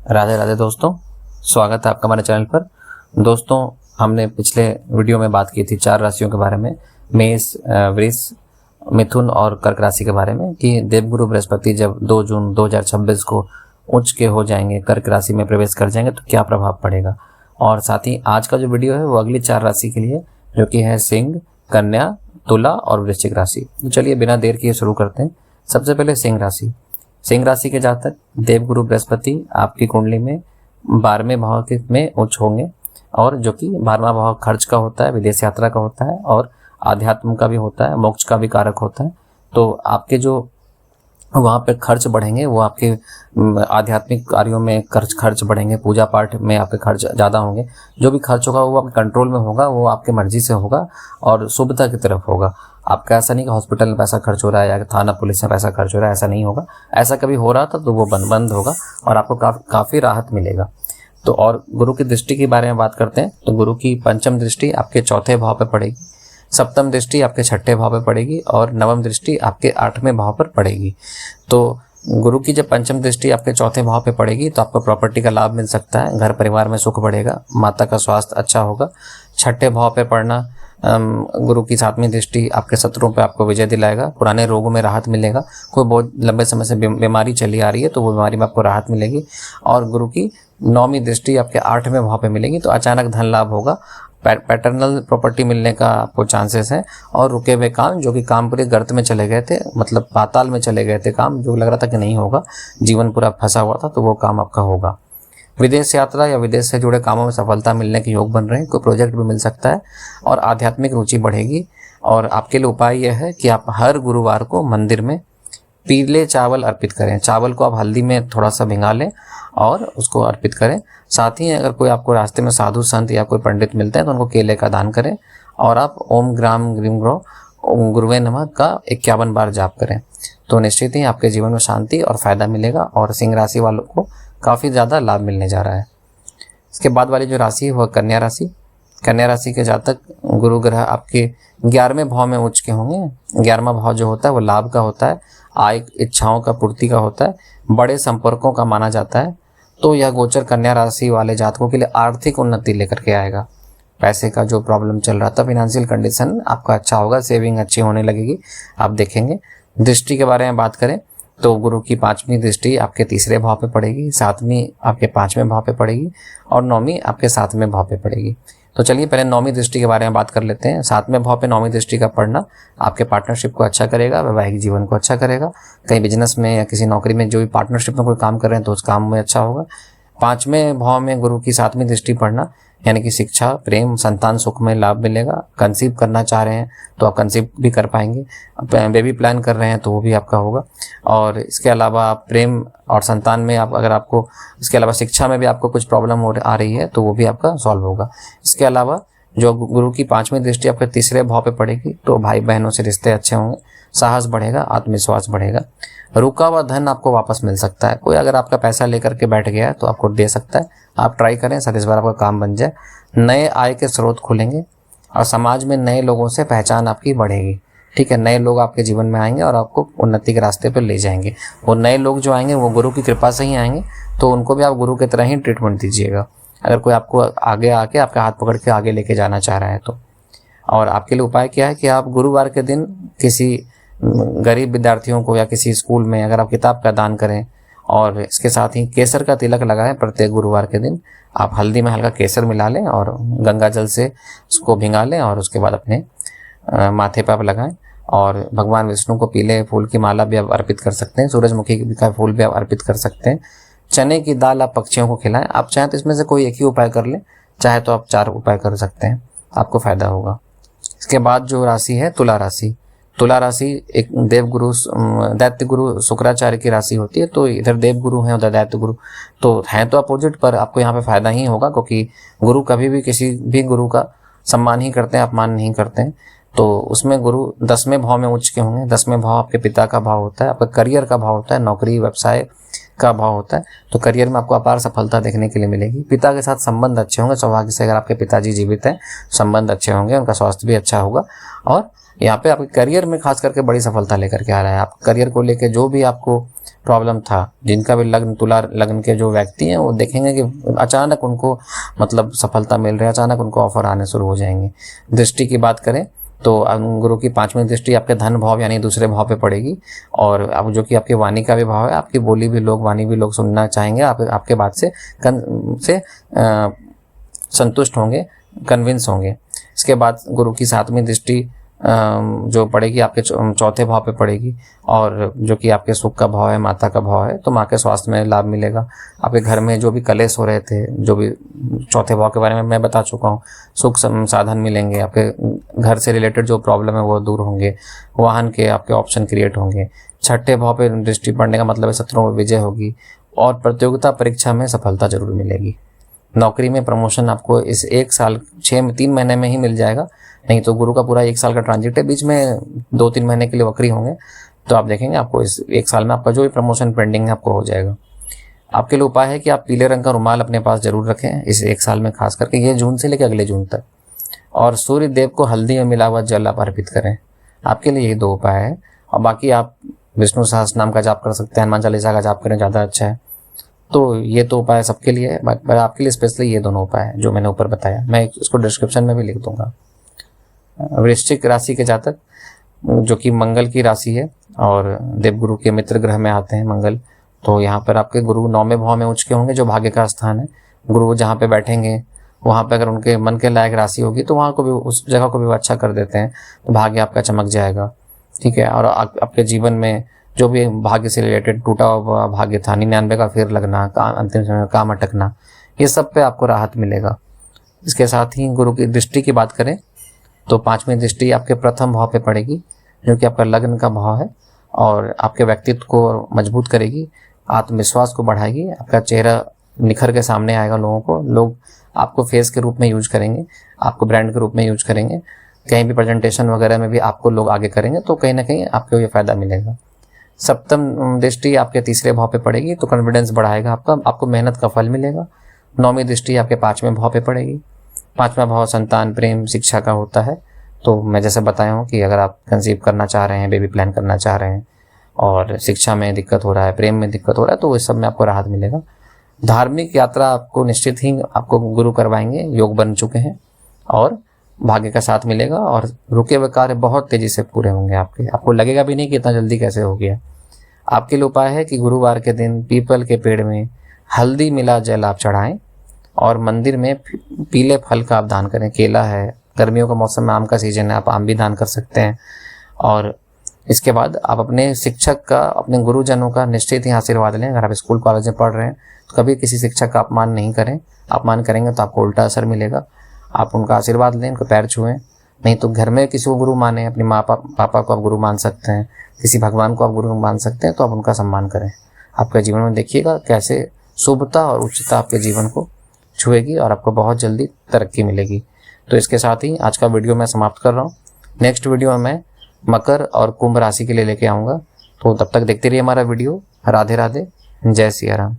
राधे राधे दोस्तों, स्वागत है आपका हमारे चैनल पर। दोस्तों, हमने पिछले वीडियो में बात की थी 4 राशियों के बारे में, मेष, वृष, मिथुन और कर्क राशि के बारे में, कि देवगुरु बृहस्पति जब 2 जून 2026 को उच्च के हो जाएंगे, कर्क राशि में प्रवेश कर जाएंगे तो क्या प्रभाव पड़ेगा। और साथ ही आज का जो वीडियो है वो अगली 4 राशि के लिए, जो कि है सिंह, कन्या, तुला और वृश्चिक राशि। तो चलिए बिना देर किए शुरू करते हैं। सबसे पहले सिंह राशि। सिंह राशि के जातक देवगुरु बृहस्पति आपकी कुंडली में 12वें भाव में उच्च होंगे, और जो कि 12वां भाव खर्च का होता है, विदेश यात्रा का होता है और आध्यात्म का भी होता है, मोक्ष का भी कारक होता है। तो आपके जो वहाँ पे खर्च बढ़ेंगे वो आपके आध्यात्मिक कार्यों में खर्च बढ़ेंगे, पूजा पाठ में आपके खर्च ज़्यादा होंगे। जो भी खर्च होगा वो आपके कंट्रोल में होगा, वो आपकी मर्जी से होगा और शुभता की तरफ होगा। आपका ऐसा नहीं कि हॉस्पिटल में पैसा खर्च हो रहा है या थाना पुलिस में पैसा खर्च हो रहा है, ऐसा नहीं होगा। ऐसा कभी हो रहा था तो वो बंद होगा और आपको काफ़ी राहत मिलेगा। तो और गुरु की दृष्टि के बारे में बात करते हैं तो गुरु की पंचम दृष्टि आपके 4थे भाव पर पड़ेगी, सप्तम दृष्टि आपके 6ठे भाव पर पड़ेगी और नवम दृष्टि आपके 8वें भाव पर पड़ेगी। तो गुरु की जब पंचम दृष्टि आपके 4थे भाव पे पड़ेगी तो आपको प्रॉपर्टी का लाभ मिल सकता है, घर परिवार में सुख बढ़ेगा, माता का स्वास्थ्य अच्छा होगा। 6ठे भाव पे पड़ना गुरु की 7वीं दृष्टि आपके शत्रुओं पे आपको विजय दिलाएगा, पुराने रोगों में राहत मिलेगा। कोई बहुत लंबे समय से बीमारी चली आ रही है तो वो बीमारी में आपको राहत मिलेगी। और गुरु की 9वीं दृष्टि आपके 8वें भाव पे मिलेगी तो अचानक धन लाभ होगा, पैटर्नल प्रॉपर्टी मिलने का आपको चांसेस है। और रुके हुए काम, जो कि काम पूरे गर्त में चले गए थे, मतलब पाताल में चले गए थे काम, जो लग रहा था कि नहीं होगा, जीवन पूरा फंसा हुआ था, तो वो काम आपका होगा। विदेश यात्रा या विदेश से जुड़े कामों में सफलता मिलने के योग बन रहे हैं, कोई प्रोजेक्ट भी मिल सकता है और आध्यात्मिक रुचि बढ़ेगी। और आपके लिए उपाय यह है कि आप हर गुरुवार को मंदिर में पीले चावल अर्पित करें। चावल को आप हल्दी में थोड़ा सा भिंगा लें और उसको अर्पित करें। साथ ही अगर कोई आपको रास्ते में साधु संत या कोई पंडित मिलते हैं तो उनको केले का दान करें। और आप ओम ग्राम ग्रीम ग्रो ओम गुरुवे नमः का 51 बार जाप करें, तो निश्चित ही आपके जीवन में शांति और फायदा मिलेगा और सिंह राशि वालों को काफ़ी ज़्यादा लाभ मिलने जा रहा है। इसके बाद वाली जो राशि है वह कन्या राशि। कन्या राशि के जातक गुरु ग्रह आपके 11वें भाव में उच्च के होंगे। 11वां भाव जो होता है वो लाभ का होता है, आय इच्छाओं का पूर्ति का होता है, बड़े संपर्कों का माना जाता है। तो यह गोचर कन्या राशि वाले जातकों के लिए आर्थिक उन्नति लेकर के आएगा। पैसे का जो प्रॉब्लम चल रहा था, फाइनेंशियल कंडीशन आपका अच्छा होगा, सेविंग अच्छी होने लगेगी, आप देखेंगे। दृष्टि के बारे में बात करें तो गुरु की 5वीं दृष्टि आपके 3रे भाव पे पड़ेगी, 7वीं आपके 5वें भाव पे पड़ेगी और 9वीं आपके 7वें भाव पे पड़ेगी। तो चलिए पहले 9वीं दृष्टि के बारे में बात कर लेते हैं। 7वें भाव पे 9वीं दृष्टि का पड़ना आपके पार्टनरशिप को अच्छा करेगा, वैवाहिक जीवन को अच्छा करेगा। कहीं बिजनेस में या किसी नौकरी में जो भी पार्टनरशिप में कोई काम कर रहे हैं तो उस काम में अच्छा होगा। 5वें भाव में गुरु की 7वीं दृष्टि पड़ना यानी कि शिक्षा, प्रेम, संतान सुख में लाभ मिलेगा। कंसीव करना चाह रहे हैं तो आप कंसीव भी कर पाएंगे, बेबी प्लान कर रहे हैं तो वो भी आपका होगा। और इसके अलावा आप प्रेम और संतान में आप अगर आपको, इसके अलावा शिक्षा में भी आपको कुछ प्रॉब्लम आ रही है तो वो भी आपका सॉल्व होगा। इसके अलावा जो गुरु की 5वीं दृष्टि आपके 3रे भाव पे पड़ेगी तो भाई बहनों से रिश्ते अच्छे होंगे, साहस बढ़ेगा, आत्मविश्वास बढ़ेगा। रुका हुआ धन आपको वापस मिल सकता है। कोई अगर आपका पैसा लेकर के बैठ गया है तो आपको दे सकता है, आप ट्राई करें, शायद इस बार आपका काम बन जाए। नए आय के स्रोत खुलेंगे और समाज में नए लोगों से पहचान आपकी बढ़ेगी। ठीक है, नए लोग आपके जीवन में आएंगे और आपको उन्नति के रास्ते पर ले जाएंगे। वो नए लोग जो आएंगे वो गुरु की कृपा से ही आएंगे, तो उनको भी आप गुरु की तरह ही ट्रीटमेंट दीजिएगा, अगर कोई आपको आगे आके आपका हाथ पकड़ के आगे लेके जाना चाह रहा है तो। और आपके लिए उपाय क्या है कि आप गुरुवार के दिन किसी गरीब विद्यार्थियों को या किसी स्कूल में अगर आप किताब का दान करें और इसके साथ ही केसर का तिलक लगाएं। प्रत्येक गुरुवार के दिन आप हल्दी में हल्का केसर मिला लें और गंगा जल से उसको भिंगा लें और उसके बाद अपने माथे पर आप लगाएं। और भगवान विष्णु को पीले फूल की माला भी आप अर्पित कर सकते हैं, सूरजमुखी का फूल भी आप अर्पित कर सकते हैं। चने की दाल आप पक्षियों को खिलाएं। आप चाहें तो इसमें से कोई एक ही उपाय कर लें, चाहे तो आप 4 उपाय कर सकते हैं, आपको फायदा होगा। इसके बाद जो राशि है तुला राशि। तुला राशि एक देवगुरु दैत्य गुरु शुक्राचार्य की राशि होती है। तो इधर देवगुरु हैं, उधर दैत्य गुरु, तो हैं तो अपोजिट, पर आपको यहाँ पे फायदा ही होगा, क्योंकि गुरु कभी भी किसी भी गुरु का सम्मान ही करते हैं, अपमान नहीं करते हैं। तो उसमें गुरु 10वें भाव में उच्च के होंगे। 10वें भाव आपके पिता का भाव होता है, आपका करियर का भाव होता है, नौकरी व्यवसाय का भाव होता है। तो करियर में आपको अपार सफलता देखने के लिए मिलेगी। पिता के साथ संबंध अच्छे होंगे, सौभाग्य से अगर आपके पिताजी जीवित हैं संबंध अच्छे होंगे, उनका स्वास्थ्य भी अच्छा होगा। और यहाँ पे आपके करियर में खास करके बड़ी सफलता लेकर के आ रहा है। आप करियर को लेके जो भी आपको प्रॉब्लम था, जिनका भी लग्न तुला लग्न के जो व्यक्ति हैं वो देखेंगे कि अचानक उनको मतलब सफलता मिल रही है, अचानक उनको ऑफर आने शुरू हो जाएंगे। दृष्टि की बात करें तो गुरु की 5वीं दृष्टि आपके धन भाव यानी दूसरे भाव पे पड़ेगी, और अब जो कि आपके वाणी का भी भाव है, आपकी बोली भी लोग, वाणी भी लोग सुनना चाहेंगे, आपके बात से संतुष्ट होंगे, कन्विंस होंगे। इसके बाद गुरु की 7वीं दृष्टि जो पड़ेगी आपके चौथे भाव पे पड़ेगी, और जो कि आपके सुख का भाव है, माता का भाव है, तो माँ के स्वास्थ्य में लाभ मिलेगा। आपके घर में जो भी कलेश हो रहे थे, जो भी चौथे भाव के बारे में मैं बता चुका हूँ, सुख साधन मिलेंगे, आपके घर से रिलेटेड जो प्रॉब्लम है वो दूर होंगे, वाहन के आपके ऑप्शन क्रिएट होंगे। छठे भाव पे दृष्टि पड़ने का मतलब है शत्रुओं पर विजय होगी, और प्रतियोगिता परीक्षा में सफलता जरूर मिलेगी। नौकरी में प्रमोशन आपको इस 1 साल 3 महीने में ही मिल जाएगा, नहीं तो गुरु का पूरा 1 साल का ट्रांजिट है, बीच में 2-3 महीने के लिए वक्री होंगे, तो आप देखेंगे आपको इस 1 साल में आपका जो भी प्रमोशन पेंडिंग है आपको हो जाएगा। आपके लिए उपाय है कि आप पीले रंग का रुमाल अपने पास जरूर रखें इस 1 साल में, खास करके ये जून से लेकर अगले जून तक, और सूर्य देव को हल्दी में मिला हुआ जल आप अर्पित करें। आपके लिए यही 2 उपाय है, और बाकी आप विष्णु सहस्त्र नाम का जाप कर सकते हैं, हनुमान चालीसा का जाप करें, ज़्यादा अच्छा है। तो ये तो उपाय सबके लिए है, पर आपके लिए स्पेशली ये दोनों उपाय हैं जो मैंने ऊपर बताया, मैं इसको डिस्क्रिप्शन में भी लिख दूंगा। वृश्चिक राशि के जातक, जो कि मंगल की राशि है और देवगुरु के मित्र ग्रह में आते हैं मंगल, तो यहाँ पर आपके गुरु 9वें भाव में उच्च के होंगे, जो भाग्य का स्थान है। गुरु जहाँ पे बैठेंगे वहाँ पे अगर उनके मन के लायक राशि होगी तो वहाँ को भी, उस जगह को भी वो अच्छा कर देते हैं, तो भाग्य आपका चमक जाएगा, ठीक है। और आपके जीवन में जो भी भाग्य से रिलेटेड टूटा हुआ भाग्य था, 99 का फेर लगना, अंतिम समय काम अटकना, ये सब पे आपको राहत मिलेगा। इसके साथ ही गुरु की दृष्टि की बात करें तो 5वीं दृष्टि आपके प्रथम भाव पे पड़ेगी, जो कि आपका लग्न का भाव है, और आपके व्यक्तित्व को मजबूत करेगी, आत्मविश्वास को बढ़ाएगी, आपका चेहरा निखर के सामने आएगा, लोग आपको फेस के रूप में यूज करेंगे, आपको ब्रांड के रूप में यूज करेंगे, कहीं भी प्रेजेंटेशन वगैरह में भी आपको लोग आगे करेंगे, तो कहीं ना कहीं आपको ये फायदा मिलेगा। 7वीं दृष्टि आपके तीसरे भाव पे पड़ेगी, तो कॉन्फिडेंस बढ़ाएगा आपका, आपको मेहनत का फल मिलेगा। 9वीं दृष्टि आपके 5वें भाव पे पड़ेगी। 5वां भाव संतान, प्रेम, शिक्षा का होता है, तो मैं जैसे बताया हूँ कि अगर आप कंसीव करना चाह रहे हैं, बेबी प्लान करना चाह रहे हैं, और शिक्षा में दिक्कत हो रहा है, प्रेम में दिक्कत हो रहा है, तो इस सब में आपको राहत मिलेगा। धार्मिक यात्रा आपको निश्चित ही आपको गुरु करवाएंगे, योग बन चुके हैं, और भाग्य का साथ मिलेगा, और रुके हुए कार्य बहुत तेजी से पूरे होंगे आपको लगेगा भी नहीं कि इतना जल्दी कैसे हो गया। आपके लिए उपाय है कि गुरुवार के दिन पीपल के पेड़ में हल्दी मिला जल आप चढ़ाएं, और मंदिर में पीले फल का आप दान करें। केला है, गर्मियों का मौसम में आम का सीजन है, आप आम भी दान कर सकते हैं। और इसके बाद आप अपने शिक्षक का, अपने गुरुजनों का निश्चित ही आशीर्वाद लें। अगर आप स्कूल कॉलेज में पढ़ रहे हैं तो कभी किसी शिक्षक का अपमान नहीं करें, अपमान करेंगे तो आपको उल्टा असर मिलेगा। आप उनका आशीर्वाद लें, उनके पैर छुएं, नहीं तो घर में किसी को गुरु माने, अपनी माँ पापा को आप गुरु मान सकते हैं, किसी भगवान को आप गुरु मान सकते हैं, तो आप उनका सम्मान करें। आपके जीवन में देखिएगा कैसे शुभता और उच्चता आपके जीवन को छुएगी, और आपको बहुत जल्दी तरक्की मिलेगी। तो इसके साथ ही आज का वीडियो मैं समाप्त कर रहा हूँ। नेक्स्ट वीडियो में मैं मकर और कुंभ राशि के लिए लेके आऊँगा, तो तब तक देखते रहिए हमारा वीडियो। राधे राधे, जय सिया राम।